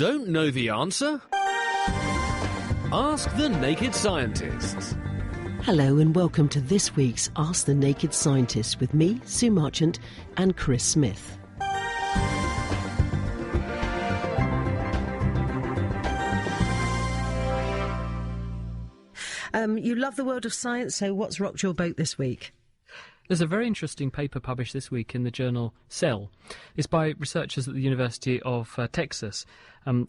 Don't know the answer? Ask the Naked Scientists. Hello and welcome to this week's Ask the Naked Scientist with me, Sue Marchant, and Chris Smith. You love the world of science, so what's rocked your boat this week? There's a very interesting paper published this week in the journal Cell. It's by researchers at the University of Texas.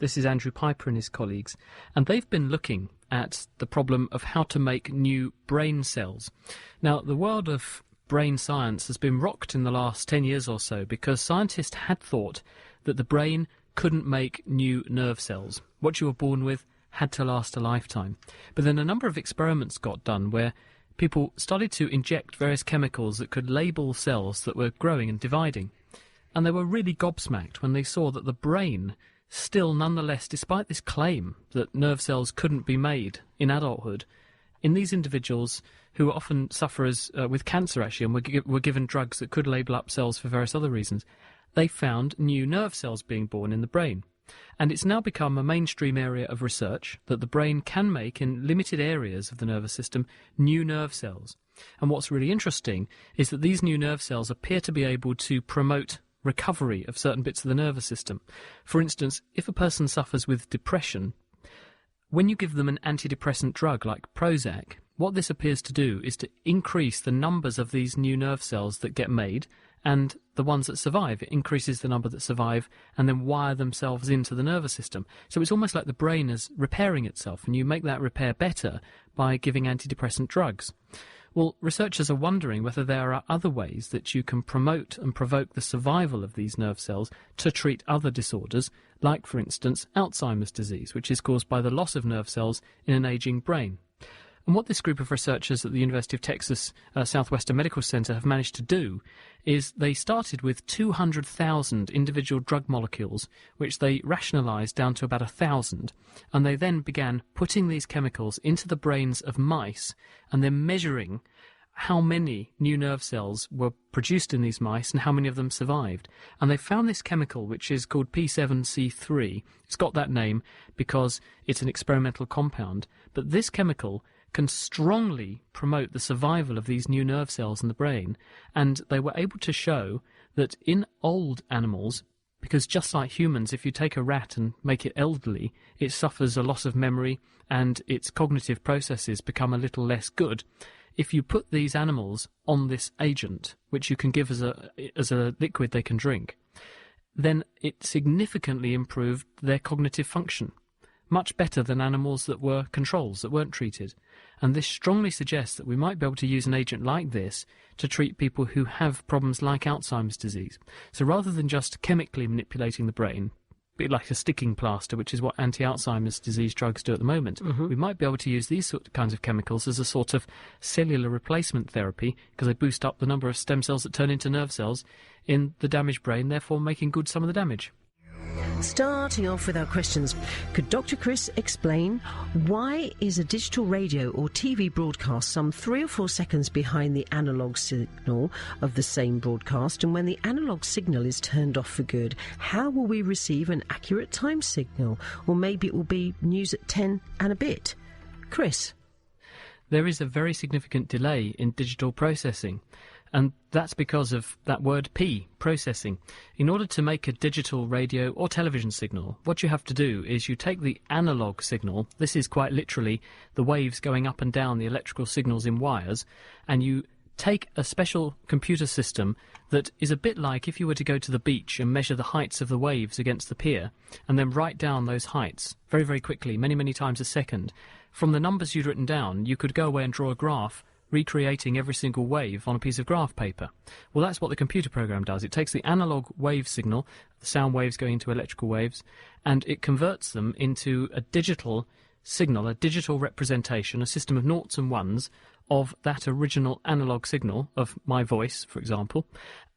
This is Andrew Piper and his colleagues. And they've been looking at the problem of how to make new brain cells. Now, the world of brain science has been rocked in the last 10 years or so because scientists had thought that the brain couldn't make new nerve cells. What you were born with had to last a lifetime. But then a number of experiments got done where people started to inject various chemicals that could label cells that were growing and dividing. And they were really gobsmacked when they saw that the brain still, nonetheless, despite this claim that nerve cells couldn't be made in adulthood, in these individuals who were often sufferers with cancer, actually, and were given drugs that could label up cells for various other reasons, they found new nerve cells being born in the brain. And it's now become a mainstream area of research that the brain can make in limited areas of the nervous system new nerve cells. And what's really interesting is that these new nerve cells appear to be able to promote recovery of certain bits of the nervous system. For instance, if a person suffers with depression, when you give them an antidepressant drug like Prozac, what this appears to do is to increase the numbers of these new nerve cells that get made, and the ones that survive. It increases the number that survive and then wire themselves into the nervous system. So it's almost like the brain is repairing itself, and you make that repair better by giving antidepressant drugs. Well, researchers are wondering whether there are other ways that you can promote and provoke the survival of these nerve cells to treat other disorders, like, for instance, Alzheimer's disease, which is caused by the loss of nerve cells in an aging brain. And what this group of researchers at the University of Texas Southwestern Medical Center have managed to do is they started with 200,000 individual drug molecules, which they rationalized down to about 1,000, and they then began putting these chemicals into the brains of mice and then measuring how many new nerve cells were produced in these mice and how many of them survived. And they found this chemical, which is called P7C3. It's got that name because it's an experimental compound, but this chemical can strongly promote the survival of these new nerve cells in the brain. And they were able to show that in old animals, because just like humans, if you take a rat and make it elderly, it suffers a loss of memory and its cognitive processes become a little less good. If you put these animals on this agent, which you can give as a liquid they can drink, then it significantly improved their cognitive function, much better than animals that were controls, that weren't treated. And this strongly suggests that we might be able to use an agent like this to treat people who have problems like Alzheimer's disease. So rather than just chemically manipulating the brain, a bit like a sticking plaster, which is what anti-Alzheimer's disease drugs do at the moment, we might be able to use these kinds of chemicals as a sort of cellular replacement therapy, because they boost up the number of stem cells that turn into nerve cells in the damaged brain, therefore making good some of the damage. Starting off with our questions, could Dr. Chris explain why is a digital radio or TV broadcast some 3 or 4 seconds behind the analogue signal of the same broadcast, and when the analogue signal is turned off for good, how will we receive an accurate time signal? Or maybe it will be news at 10 and a bit. Chris? There is a very significant delay in digital processing. And that's because of that word P, processing. In order to make a digital radio or television signal, what you have to do is you take the analog signal, this is quite literally the waves going up and down the electrical signals in wires, and you take a special computer system that is a bit like if you were to go to the beach and measure the heights of the waves against the pier, and then write down those heights very, very quickly, many, many times a second. From the numbers you'd written down, you could go away and draw a graph recreating every single wave on a piece of graph paper. Well, that's what the computer program does. It takes the analog wave signal, the sound waves going into electrical waves, and it converts them into a digital signal, a digital representation, a system of noughts and ones of that original analog signal of my voice, for example.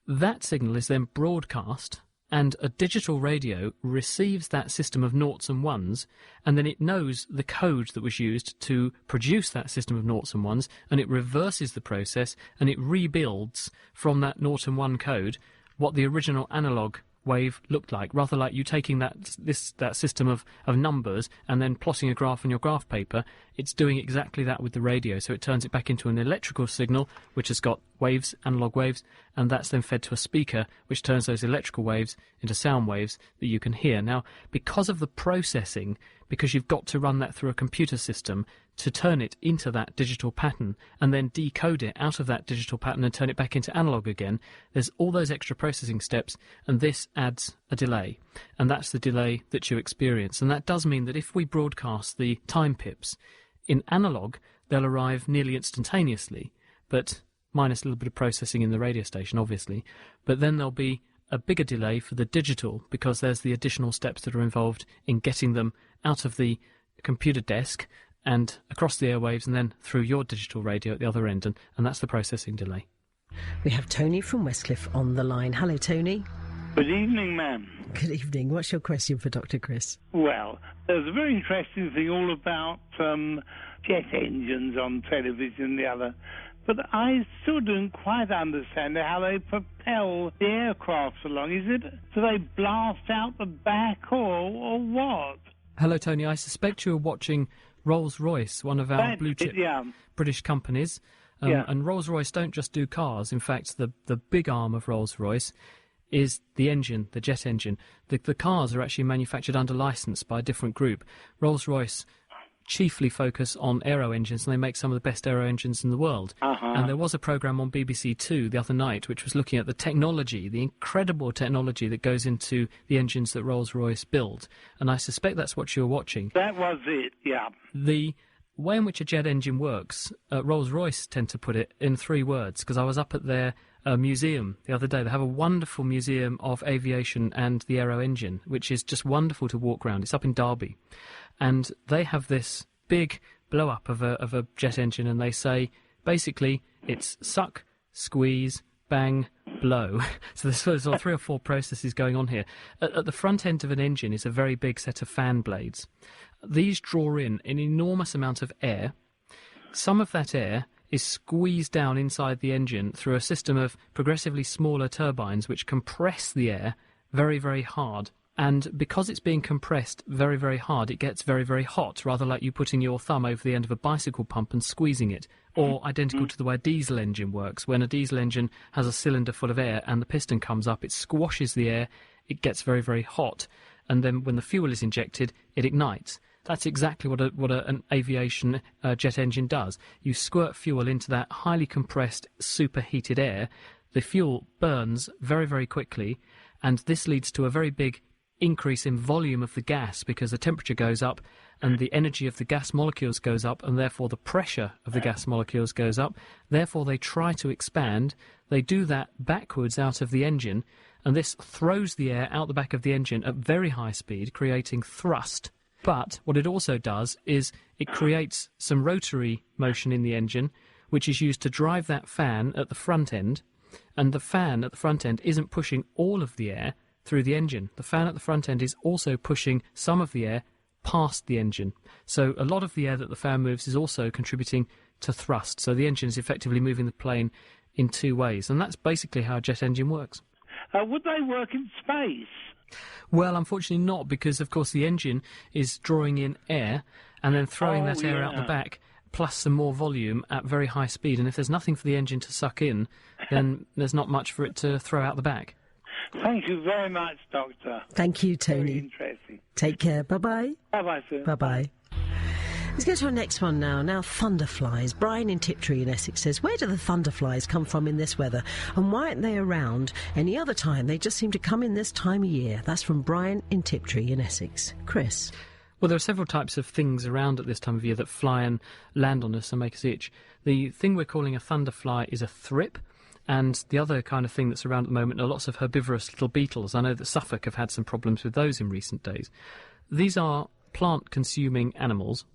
That signal is then broadcast, and a digital radio receives that system of noughts and ones, and then it knows the code that was used to produce that system of noughts and ones, and it reverses the process, and it rebuilds from that nought and one code what the original analog wave looked like, rather like you taking that system of numbers and then plotting a graph on your graph paper. It's doing exactly that with the radio, so it turns it back into an electrical signal which has got waves, analog waves, and that's then fed to a speaker which turns those electrical waves into sound waves that you can hear. Now, because of the processing, because you've got to run that through a computer system to turn it into that digital pattern and then decode it out of that digital pattern and turn it back into analog again, there's all those extra processing steps, and this adds a delay. And that's the delay that you experience. And that does mean that if we broadcast the time pips in analog, they'll arrive nearly instantaneously, but minus a little bit of processing in the radio station, obviously. But then there'll be a bigger delay for the digital, because there's the additional steps that are involved in getting them out of the computer desk and across the airwaves and then through your digital radio at the other end, and that's the processing delay. We have Tony from Westcliff on the line. Hello, Tony. Good evening, ma'am. Good evening. What's your question for Dr. Chris? Well, there's a very interesting thing all about jet engines on television the other, but I still don't quite understand how they propel the aircraft along. Do they blast out the back or what? Hello, Tony. I suspect you were watching Rolls-Royce, one of our blue-chip British companies. And Rolls-Royce don't just do cars. In fact, the big arm of Rolls-Royce is the engine, the jet engine. The cars are actually manufactured under licence by a different group. Rolls-Royce chiefly focus on aero engines, and they make some of the best aero engines in the world. And there was a programme on BBC Two the other night which was looking at the technology, the incredible technology that goes into the engines that Rolls-Royce build. And I suspect that's what you were watching. That was it, yeah. The way in which a jet engine works, Rolls-Royce tend to put it in 3 words, because I was up at their museum the other day. They have a wonderful museum of aviation and the aero engine, which is just wonderful to walk around. It's up in Derby. And they have this big blow-up of a jet engine, and they say, basically, it's suck, squeeze, bang, blow. So there's sort of 3 or 4 processes going on here. At the front end of an engine is a very big set of fan blades. These draw in an enormous amount of air. Some of that air is squeezed down inside the engine through a system of progressively smaller turbines which compress the air very, very hard. And because it's being compressed very, very hard, it gets very, very hot, rather like you putting your thumb over the end of a bicycle pump and squeezing it, or identical to the way a diesel engine works. When a diesel engine has a cylinder full of air and the piston comes up, it squashes the air, it gets very, very hot, and then when the fuel is injected, it ignites. That's exactly what an aviation jet engine does. You squirt fuel into that highly compressed, superheated air. The fuel burns very, very quickly, and this leads to a very big increase in volume of the gas, because the temperature goes up and the energy of the gas molecules goes up, and therefore the pressure of the gas molecules goes up. Therefore they try to expand. They do that backwards out of the engine, and this throws the air out the back of the engine at very high speed, creating thrust. But what it also does is it creates some rotary motion in the engine, which is used to drive that fan at the front end, and the fan at the front end isn't pushing all of the air through the engine. The fan at the front end is also pushing some of the air past the engine. So a lot of the air that the fan moves is also contributing to thrust. So the engine is effectively moving the plane in 2 ways. And that's basically how a jet engine works. Would they work in space? Well, unfortunately not, because, of course, the engine is drawing in air and then throwing that air out the back, plus some more volume at very high speed. And if there's nothing for the engine to suck in, then there's not much for it to throw out the back. Thank you very much, Doctor. Thank you, Tony. Very interesting. Take care. Bye-bye. Bye-bye, sir. Bye-bye. Let's go to our next one now. Now, thunderflies. Brian in Tiptree in Essex says, where do the thunderflies come from in this weather? And why aren't they around any other time? They just seem to come in this time of year. That's from Brian in Tiptree in Essex. Chris? Well, there are several types of things around at this time of year that fly and land on us and make us itch. The thing we're calling a thunderfly is a thrip. And the other kind of thing that's around at the moment are lots of herbivorous little beetles. I know that Suffolk have had some problems with those in recent days. These are plant-consuming animals,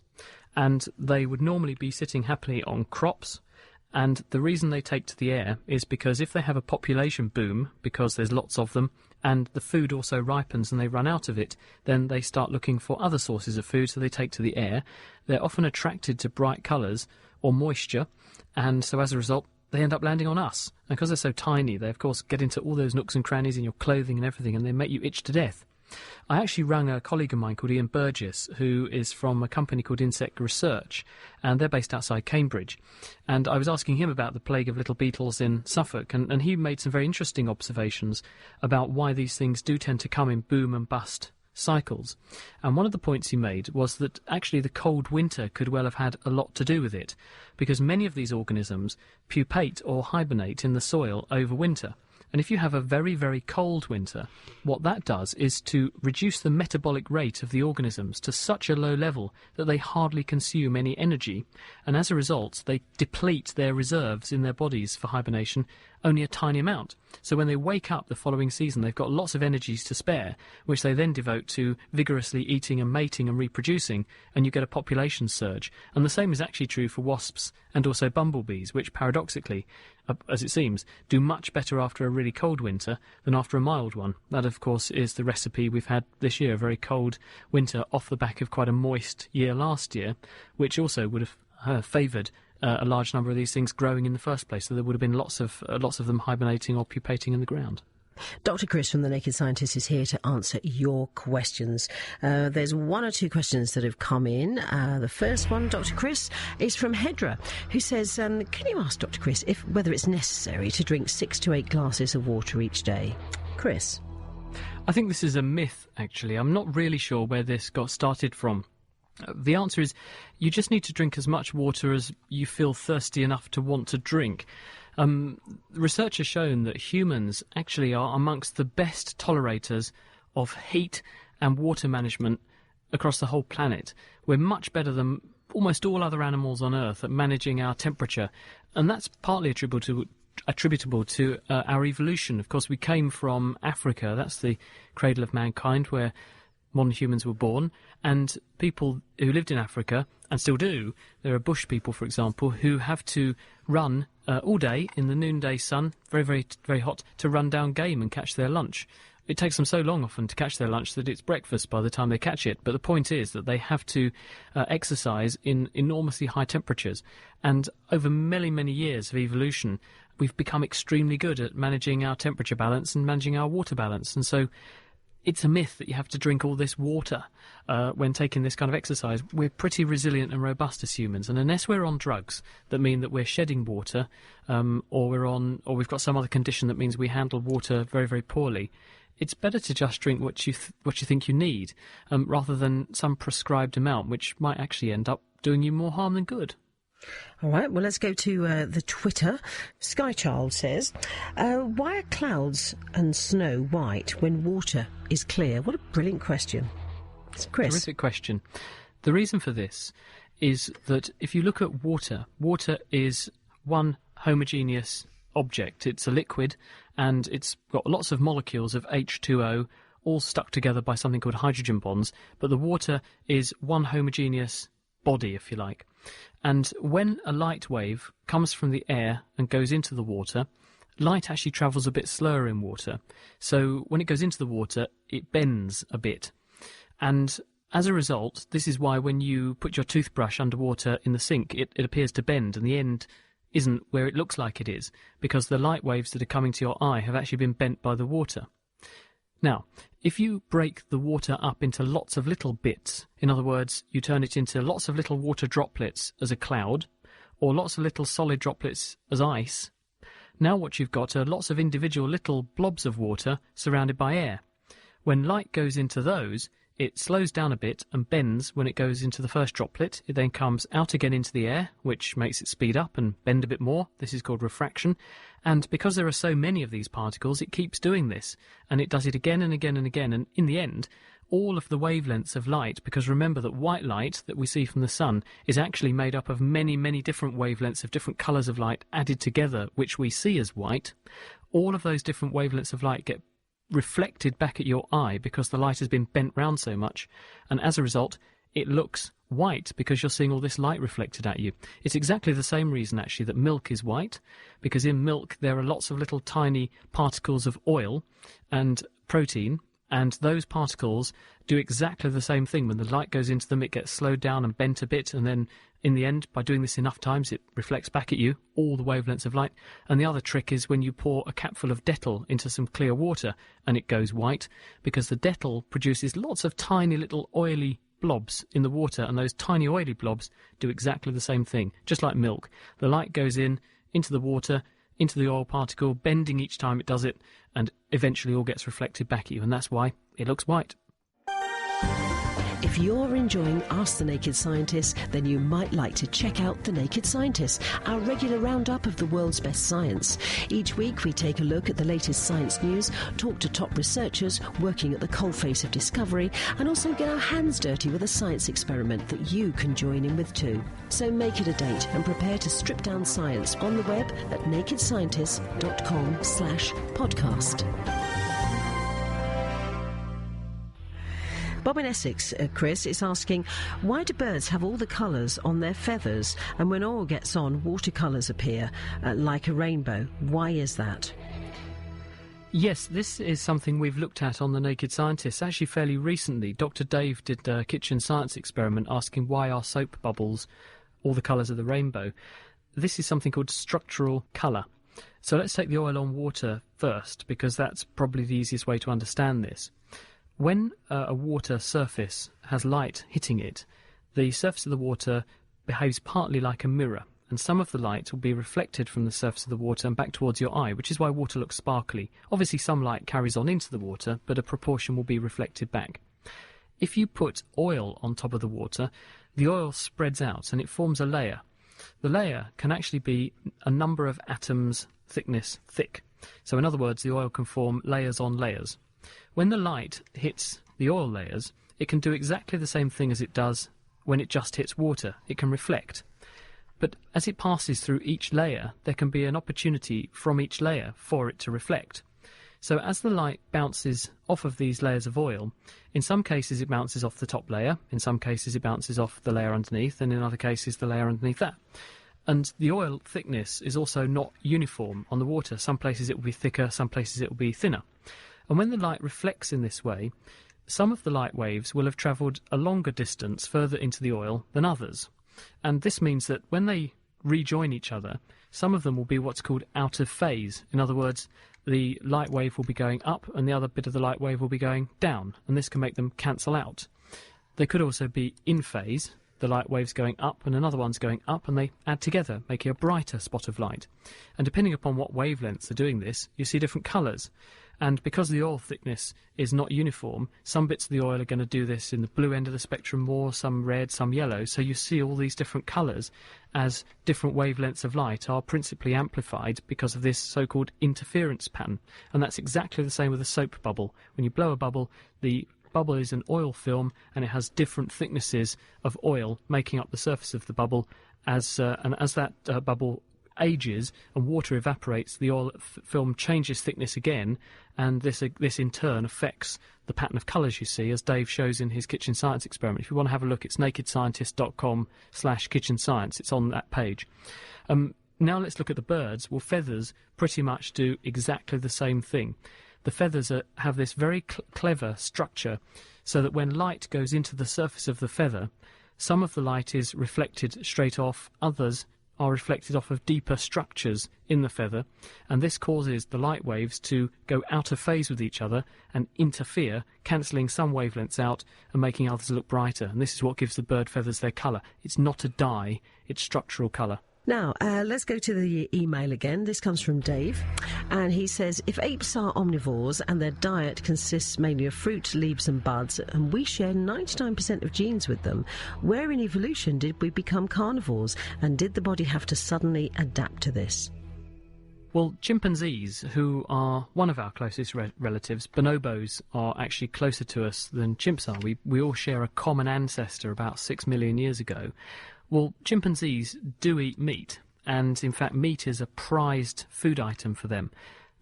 and they would normally be sitting happily on crops. And the reason they take to the air is because if they have a population boom, because there's lots of them, and the food also ripens and they run out of it, then they start looking for other sources of food, so they take to the air. They're often attracted to bright colours or moisture, and so as a result, they end up landing on us. And because they're so tiny, they, of course, get into all those nooks and crannies in your clothing and everything, and they make you itch to death. I actually rang a colleague of mine called Ian Burgess, who is from a company called Insect Research, and they're based outside Cambridge. And I was asking him about the plague of little beetles in Suffolk, and he made some very interesting observations about why these things do tend to come in boom and bust cycles. And one of the points he made was that actually the cold winter could well have had a lot to do with it, because many of these organisms pupate or hibernate in the soil over winter. And if you have a very, very cold winter, what that does is to reduce the metabolic rate of the organisms to such a low level that they hardly consume any energy, and as a result they deplete their reserves in their bodies for hibernation only a tiny amount. So when they wake up the following season, they've got lots of energies to spare, which they then devote to vigorously eating and mating and reproducing, and you get a population surge. And the same is actually true for wasps and also bumblebees, which paradoxically, as it seems, do much better after a really cold winter than after a mild one. That, of course, is the recipe we've had this year, a very cold winter off the back of quite a moist year last year, which also would have favoured a large number of these things growing in the first place, so there would have been lots of them hibernating or pupating in the ground. Dr. Chris from The Naked Scientist is here to answer your questions. There's one or two questions that have come in. The first one, Dr. Chris, is from Hedra, who says, can you ask Dr. Chris whether it's necessary to drink 6 to 8 glasses of water each day? Chris? I think this is a myth, actually. I'm not really sure where this got started from. The answer is you just need to drink as much water as you feel thirsty enough to want to drink. Research has shown that humans actually are amongst the best tolerators of heat and water management across the whole planet. We're much better than almost all other animals on Earth at managing our temperature, and that's partly attributable to our evolution. Of course, we came from Africa. That's the cradle of mankind, where modern humans were born, and people who lived in Africa, and still do, there are bush people, for example, who have to run all day in the noonday sun, very, very, very hot, to run down game and catch their lunch. It takes them so long often to catch their lunch that it's breakfast by the time they catch it. But the point is that they have to exercise in enormously high temperatures. And over many, many years of evolution, we've become extremely good at managing our temperature balance and managing our water balance. And so it's a myth that you have to drink all this water when taking this kind of exercise. We're pretty resilient and robust as humans, and unless we're on drugs that mean that we're shedding water, or we've got some other condition that means we handle water very, very poorly, it's better to just drink what you think you need, rather than some prescribed amount, which might actually end up doing you more harm than good. All right, well, let's go to the Twitter. Skychild says, why are clouds and snow white when water is clear? What a brilliant question. Chris? Terrific question. The reason for this is that if you look at water, water is one homogeneous object. It's a liquid, and it's got lots of molecules of H2O all stuck together by something called hydrogen bonds, but the water is one homogeneous body, if you like. And when a light wave comes from the air and goes into the water, light actually travels a bit slower in water. So when it goes into the water, it bends a bit. And as a result, this is why when you put your toothbrush underwater in the sink, it appears to bend, and the end isn't where it looks like it is, because the light waves that are coming to your eye have actually been bent by the water. Now, if you break the water up into lots of little bits, in other words, you turn it into lots of little water droplets as a cloud, or lots of little solid droplets as ice, now what you've got are lots of individual little blobs of water surrounded by air. When light goes into those, it slows down a bit and bends when it goes into the first droplet. It then comes out again into the air, which makes it speed up and bend a bit more. This is called refraction. And because there are so many of these particles, it keeps doing this. And it does it again and again and again. And in the end, all of the wavelengths of light, because remember that white light that we see from the sun is actually made up of many, many different wavelengths of different colours of light added together, which we see as white. All of those different wavelengths of light get reflected back at your eye because the light has been bent round so much, and as a result it looks white because you're seeing all this light reflected at you. It's exactly the same reason actually that milk is white, because in milk there are lots of little tiny particles of oil and protein, And those particles do exactly the same thing. When the light goes into them, it gets slowed down and bent a bit, and then in the end, by doing this enough times, it reflects back at you all the wavelengths of light. And the other trick is when you pour a capful of Dettol into some clear water and it goes white, because the Dettol produces lots of tiny little oily blobs in the water, and those tiny oily blobs do exactly the same thing, just like milk. The light goes into the water, into the oil particle, bending each time it does it, and eventually all gets reflected back at you, and that's why it looks white. If you're enjoying Ask the Naked Scientist, then you might like to check out The Naked Scientist, our regular roundup of the world's best science. Each week we take a look at the latest science news, talk to top researchers working at the coalface of discovery, and also get our hands dirty with a science experiment that you can join in with too. So make it a date and prepare to strip down science on the web at nakedscientist.com/podcast. Bob in Essex, Chris, is asking, why do birds have all the colours on their feathers, and when oil gets on, watercolours appear, like a rainbow? Why is that? Yes, this is something we've looked at on The Naked Scientist. Actually, fairly recently, Dr. Dave did a kitchen science experiment asking why are soap bubbles all the colours of the rainbow. This is something called structural colour. So let's take the oil on water first, because that's probably the easiest way to understand this. When a water surface has light hitting it, the surface of the water behaves partly like a mirror, and some of the light will be reflected from the surface of the water and back towards your eye, which is why water looks sparkly. Obviously, some light carries on into the water, but a proportion will be reflected back. If you put oil on top of the water, the oil spreads out and it forms a layer. The layer can actually be a number of atoms thickness thick. So in other words, the oil can form layers on layers. When the light hits the oil layers, it can do exactly the same thing as it does when it just hits water. It can reflect. But as it passes through each layer, there can be an opportunity from each layer for it to reflect. So as the light bounces off of these layers of oil, in some cases it bounces off the top layer, in some cases it bounces off the layer underneath, and in other cases the layer underneath that. And the oil thickness is also not uniform on the water. Some places it will be thicker, some places it will be thinner. And when the light reflects in this way, some of the light waves will have travelled a longer distance further into the oil than others. And this means that when they rejoin each other, some of them will be what's called out of phase. In other words, the light wave will be going up and the other bit of the light wave will be going down, and this can make them cancel out. They could also be in phase, the light wave's going up and another one's going up, and they add together, making a brighter spot of light. And depending upon what wavelengths are doing this, you see different colours. And because the oil thickness is not uniform, some bits of the oil are going to do this in the blue end of the spectrum more, some red, some yellow. So you see all these different colours as different wavelengths of light are principally amplified because of this so-called interference pattern. And that's exactly the same with a soap bubble. When you blow a bubble, the bubble is an oil film and it has different thicknesses of oil making up the surface of the bubble. As that bubble ages and water evaporates, the oil film changes thickness again, and this in turn affects the pattern of colours you see, as Dave shows in his kitchen science experiment. If you want to have a look, it's nakedscientist.com/kitchen science. It's on that page. Now let's look at the birds. Well, feathers pretty much do exactly the same thing. The feathers have this very clever structure so that when light goes into the surface of the feather, some of the light is reflected straight off, others are reflected off of deeper structures in the feather, and this causes the light waves to go out of phase with each other and interfere, cancelling some wavelengths out and making others look brighter. And this is what gives the bird feathers their colour. It's not a dye, it's structural colour. Now, let's go to the email again. This comes from Dave, and he says, if apes are omnivores and their diet consists mainly of fruit, leaves and buds, and we share 99% of genes with them, where in evolution did we become carnivores, and did the body have to suddenly adapt to this? Well, chimpanzees, who are one of our closest relatives, bonobos, are actually closer to us than chimps are. We all share a common ancestor about 6 million years ago. Well, chimpanzees do eat meat, and in fact meat is a prized food item for them.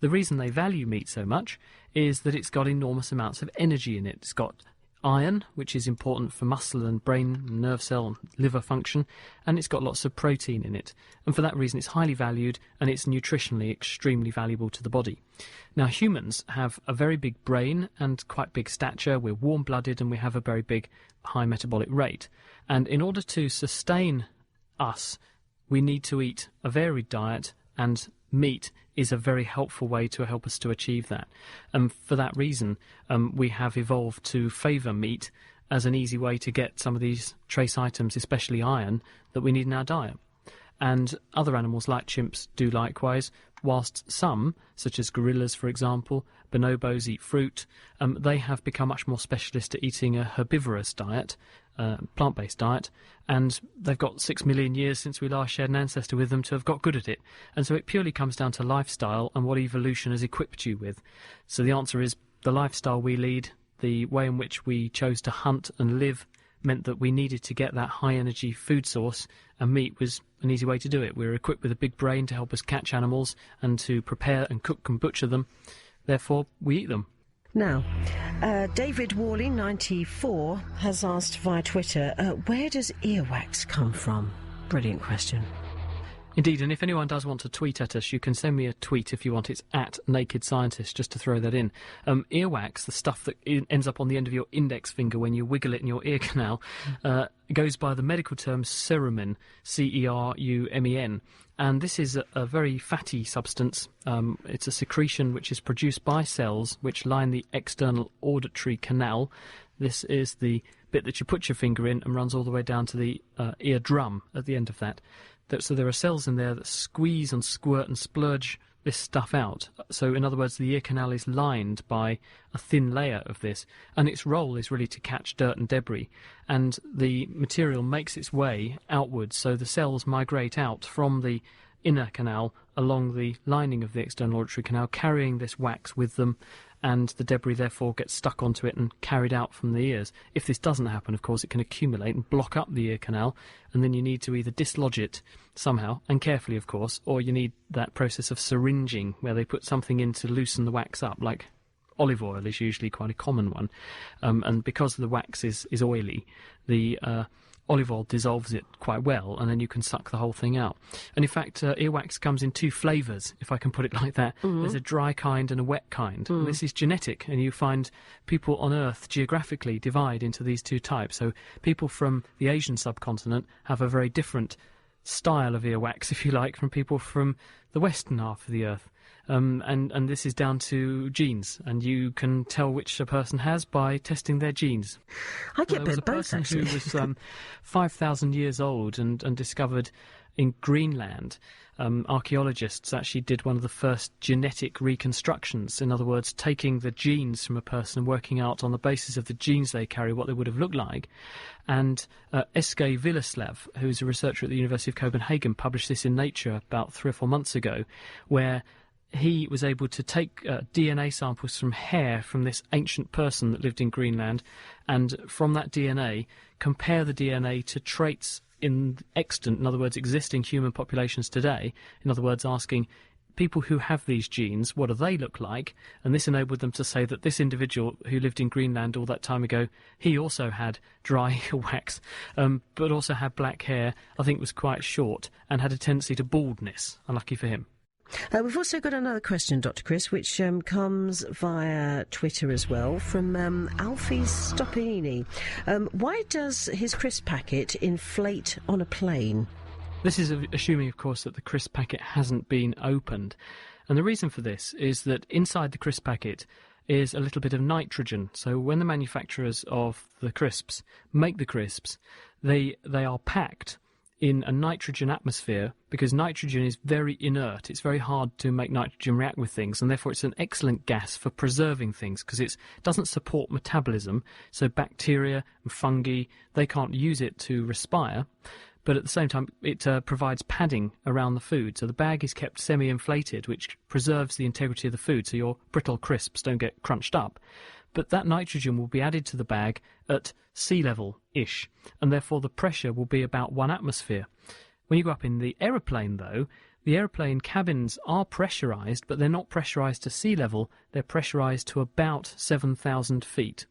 The reason they value meat so much is that it's got enormous amounts of energy in it. It's got iron, which is important for muscle and brain, nerve cell, and liver function, and it's got lots of protein in it. And for that reason, it's highly valued, and it's nutritionally extremely valuable to the body. Now, humans have a very big brain and quite big stature. We're warm-blooded, and we have a very big, high metabolic rate. And in order to sustain us, we need to eat a varied diet, and meat is a very helpful way to help us to achieve that. And for that reason, we have evolved to favour meat as an easy way to get some of these trace items, especially iron, that we need in our diet. And other animals like chimps do likewise, whilst some, such as gorillas for example, bonobos eat fruit, they have become much more specialist at eating a herbivorous diet, plant-based diet, and they've got 6 million years since we last shared an ancestor with them to have got good at it. And so it purely comes down to lifestyle and what evolution has equipped you with. So the answer is the lifestyle we lead, the way in which we chose to hunt and live, meant that we needed to get that high-energy food source, and meat was an easy way to do it. We were equipped with a big brain to help us catch animals and to prepare and cook and butcher them. Therefore, we eat them. Now, David Worley, 94, has asked via Twitter, where does earwax come from? Brilliant question. Indeed, and if anyone does want to tweet at us, you can send me a tweet if you want. It's at Naked Scientist, just to throw that in. Earwax, the stuff that ends up on the end of your index finger when you wiggle it in your ear canal, goes by the medical term cerumen, C-E-R-U-M-E-N. And this is a very fatty substance. It's a secretion which is produced by cells which line the external auditory canal. This is the bit that you put your finger in and runs all the way down to the eardrum at the end of that. So there are cells in there that squeeze and squirt and splurge this stuff out. So in other words, the ear canal is lined by a thin layer of this, and its role is really to catch dirt and debris. And the material makes its way outwards, so the cells migrate out from the inner canal along the lining of the external auditory canal, carrying this wax with them, and the debris therefore gets stuck onto it and carried out from the ears. If this doesn't happen, of course, it can accumulate and block up the ear canal, and then you need to either dislodge it somehow, and carefully of course, or you need that process of syringing, where they put something in to loosen the wax up, like olive oil is usually quite a common one. And because the wax is oily, the olive oil dissolves it quite well, and then you can suck the whole thing out. And in fact, earwax comes in two flavours, if I can put it like that. Mm-hmm. There's a dry kind and a wet kind. Mm. And this is genetic, and you find people on Earth geographically divide into these two types. So people from the Asian subcontinent have a very different style of earwax, if you like, from people from the western half of the Earth. And this is down to genes, and you can tell which a person has by testing their genes. I get both, actually. There was a person who was 5,000 years old and discovered in Greenland, archaeologists actually did one of the first genetic reconstructions. In other words, taking the genes from a person and working out on the basis of the genes they carry what they would have looked like. And Eske Willeslav, who's a researcher at the University of Copenhagen, published this in Nature about 3 or 4 months ago, where he was able to take DNA samples from hair from this ancient person that lived in Greenland, and from that DNA compare the DNA to traits in extant, in other words, existing human populations today. In other words, asking people who have these genes, what do they look like? And this enabled them to say that this individual who lived in Greenland all that time ago, he also had dry wax, but also had black hair, I think was quite short, and had a tendency to baldness. Unlucky for him. We've also got another question, Dr. Chris, which comes via Twitter as well, from Alfie Stoppini. Why does his crisp packet inflate on a plane? This is assuming, of course, that the crisp packet hasn't been opened. And the reason for this is that inside the crisp packet is a little bit of nitrogen. So when the manufacturers of the crisps make the crisps, they are packed in a nitrogen atmosphere, because nitrogen is very inert. It's very hard to make nitrogen react with things, and therefore it's an excellent gas for preserving things, because it doesn't support metabolism. So bacteria and fungi, they can't use it to respire, but at the same time it provides padding around the food. So the bag is kept semi-inflated, which preserves the integrity of the food, so your brittle crisps don't get crunched up. But that nitrogen will be added to the bag at sea level-ish, and therefore the pressure will be about 1 atmosphere. When you go up in the aeroplane, though, the aeroplane cabins are pressurised, but they're not pressurised to sea level, they're pressurised to about 7,000 feet.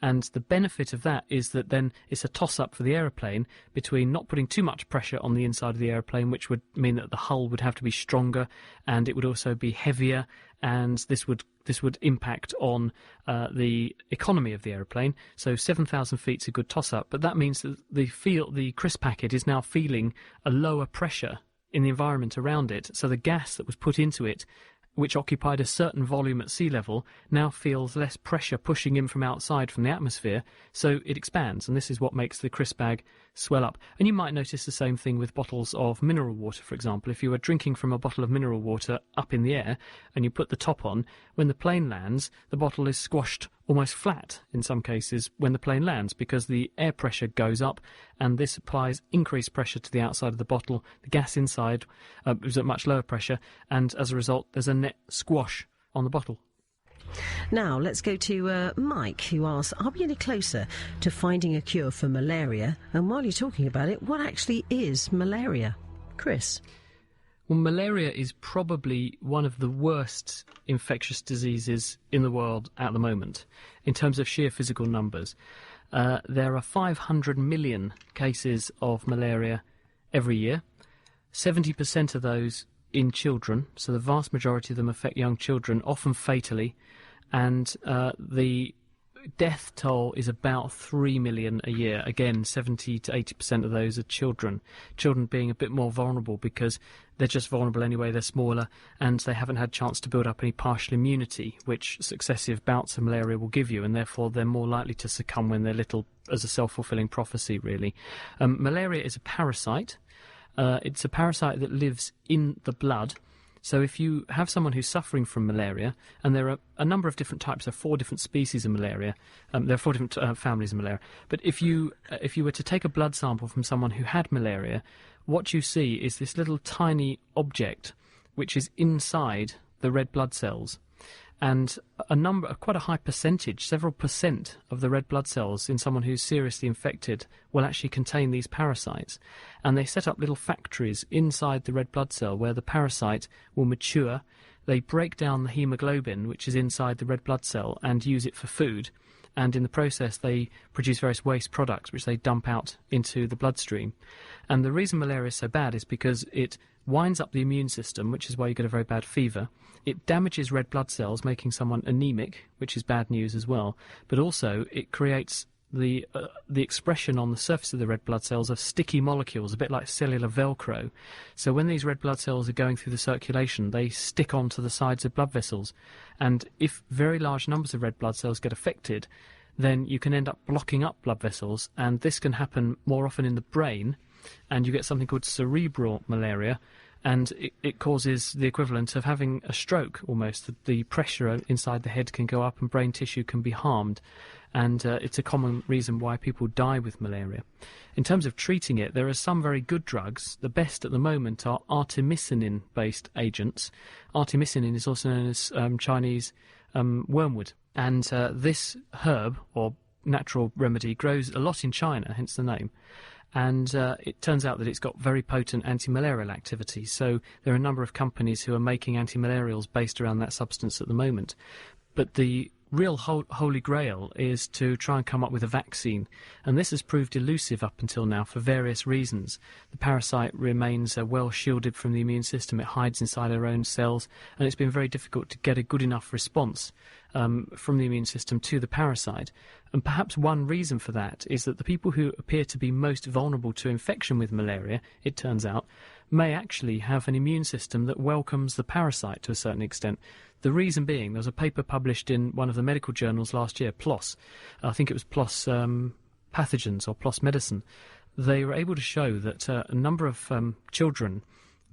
And the benefit of that is that then it's a toss-up for the aeroplane between not putting too much pressure on the inside of the aeroplane, which would mean that the hull would have to be stronger, and it would also be heavier, and this would impact on the economy of the aeroplane. So 7,000 feet is a good toss-up, but that means that the Chris packet is now feeling a lower pressure in the environment around it. So the gas that was put into it, which occupied a certain volume at sea level, now feels less pressure pushing in from outside from the atmosphere, so it expands, and this is what makes the Chris bag swell up. And you might notice the same thing with bottles of mineral water, for example. If you were drinking from a bottle of mineral water up in the air and you put the top on, when the plane lands, the bottle is squashed almost flat in some cases when the plane lands, because the air pressure goes up, and this applies increased pressure to the outside of the bottle. The gas inside is at much lower pressure, and as a result there's a net squash on the bottle. Now let's go to Mike, who asks, are we any closer to finding a cure for malaria? And while you're talking about it, what actually is malaria? Chris? Well, malaria is probably one of the worst infectious diseases in the world at the moment, in terms of sheer physical numbers. There are 500 million cases of malaria every year, 70% of those in children, so the vast majority of them affect young children, often fatally, and the death toll is about 3 million a year. Again, 70 to 80% of those are children. Children being a bit more vulnerable because they're just vulnerable anyway, they're smaller, and they haven't had a chance to build up any partial immunity, which successive bouts of malaria will give you, and therefore they're more likely to succumb when they're little, as a self-fulfilling prophecy, really. Malaria is a parasite. It's a parasite that lives in the blood. So if you have someone who's suffering from malaria, and there are a number of different types, there are 4 different species of malaria, there are 4 different families of malaria, but if you were to take a blood sample from someone who had malaria, what you see is this little tiny object which is inside the red blood cells. And quite a high percentage, several percent of the red blood cells in someone who's seriously infected will actually contain these parasites. And they set up little factories inside the red blood cell where the parasite will mature. They break down the hemoglobin, which is inside the red blood cell, and use it for food. And in the process, they produce various waste products, which they dump out into the bloodstream. And the reason malaria is so bad is because it winds up the immune system, which is why you get a very bad fever. It damages red blood cells, making someone anemic, which is bad news as well. But also, it creates the expression on the surface of the red blood cells of sticky molecules, a bit like cellular Velcro. So when these red blood cells are going through the circulation, they stick onto the sides of blood vessels. And if very large numbers of red blood cells get affected, then you can end up blocking up blood vessels, and this can happen more often in the brain, and you get something called cerebral malaria, and it causes the equivalent of having a stroke almost. The pressure inside the head can go up and brain tissue can be harmed, and it's a common reason why people die with malaria. In terms of treating it, there are some very good drugs. The best at the moment are artemisinin-based agents. Artemisinin is also known as Chinese wormwood, and this herb, or natural remedy, grows a lot in China, hence the name. And it turns out that it's got very potent anti-malarial activity. So there are a number of companies who are making anti-malarials based around that substance at the moment. But the real holy grail is to try and come up with a vaccine. And this has proved elusive up until now for various reasons. The parasite remains well shielded from the immune system. It hides inside our own cells. And it's been very difficult to get a good enough response from the immune system to the parasite. And perhaps one reason for that is that the people who appear to be most vulnerable to infection with malaria, it turns out, may actually have an immune system that welcomes the parasite to a certain extent. The reason being, there was a paper published in one of the medical journals last year, PLOS, I think it was PLOS Pathogens or PLOS Medicine. They were able to show that a number of children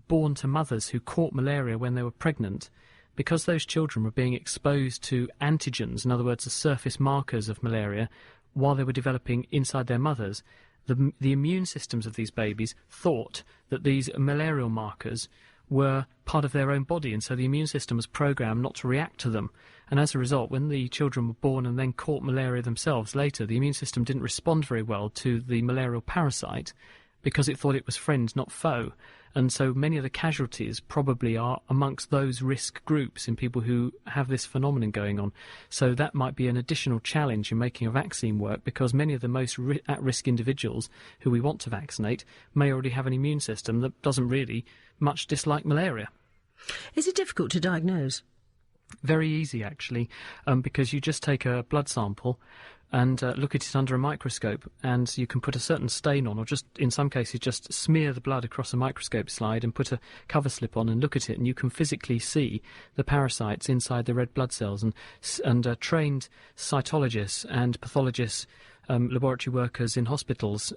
born to mothers who caught malaria when they were pregnant, because those children were being exposed to antigens, in other words, the surface markers of malaria, while they were developing inside their mothers, the immune systems of these babies thought that these malarial markers were part of their own body, and so the immune system was programmed not to react to them. And as a result, when the children were born and then caught malaria themselves later, the immune system didn't respond very well to the malarial parasite, because it thought it was friend, not foe. And so many of the casualties probably are amongst those risk groups in people who have this phenomenon going on. So that might be an additional challenge in making a vaccine work, because many of the most at-risk individuals who we want to vaccinate may already have an immune system that doesn't really much dislike malaria. Is it difficult to diagnose? Very easy, actually, because you just take a blood sample and look at it under a microscope, and you can put a certain stain on, or just, in some cases, just smear the blood across a microscope slide and put a cover slip on and look at it, and you can physically see the parasites inside the red blood cells. And trained cytologists and pathologists, laboratory workers in hospitals,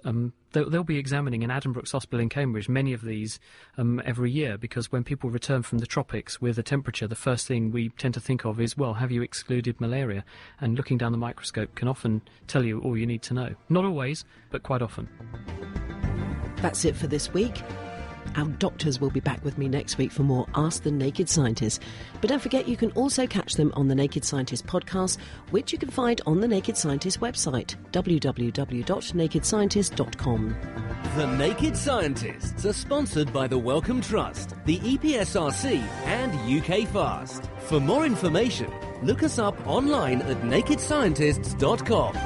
they'll be examining in Addenbrooke's Hospital in Cambridge many of these every year, because when people return from the tropics with a temperature, the first thing we tend to think of is, well, have you excluded malaria? And looking down the microscope can often tell you all you need to know. Not always, but quite often. That's it for this week. Our doctors will be back with me next week for more Ask the Naked Scientist. But don't forget, you can also catch them on the Naked Scientist podcast, which you can find on the Naked Scientist website, www.nakedscientist.com. The Naked Scientists are sponsored by the Wellcome Trust, the EPSRC and UK Fast. For more information, look us up online at nakedscientists.com.